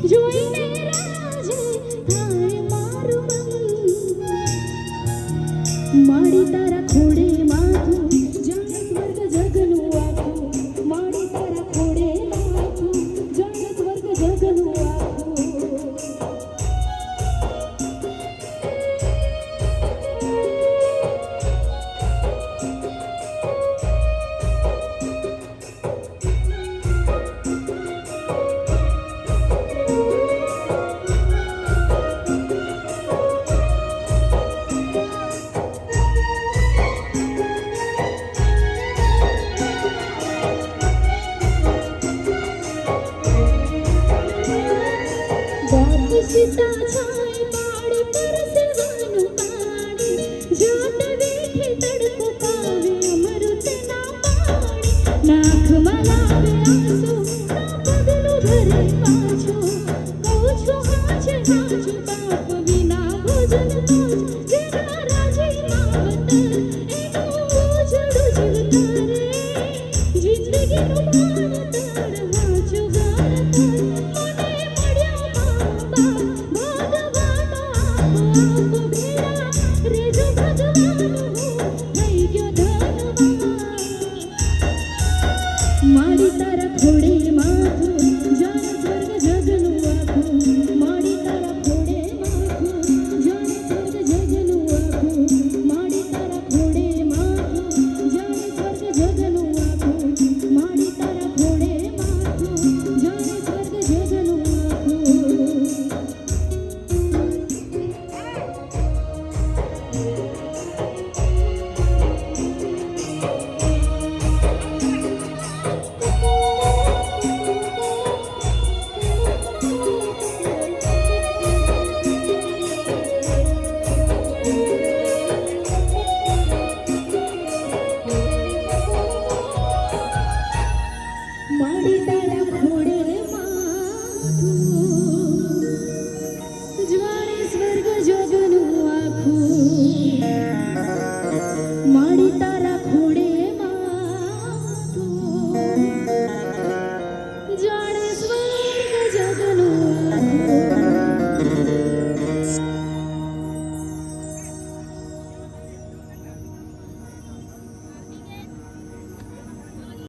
જોઈને રાજે થાય મારું મન માડી તારા ખોડે માથું જાણે સ્વર્ગ જગનું આખું માડી તારા ખોડે માથું જાણે સ્વર્ગ જગનું આખું સીતા છાય પાડી પરસવાનું પાણી જાત વેઠે તડકો પાવે અમૃત ના પાણી નાખમાં લાવે આંસુ ના પગલું ભરે પાછું કહું છું હાચું બાપ વિના ભોજન તોજ જેના રાજી માવતર એનું ઉજળું જીવતારે જિંદગીનું ભણતર હાચું ગાતર માડી તારા ખોડે માથું જાણે સ્વર્ગ જગનું આખું માડી તારા ખોડે માથું જાણે સ્વર્ગ જગનું આખું માડી તારા ખોડે માથું જાણે સ્વર્ગ જગનું આખું માડી તારા ખોડે માથું જાણે સ્વર્ગ જગનું આખું માડી તારા ખોડે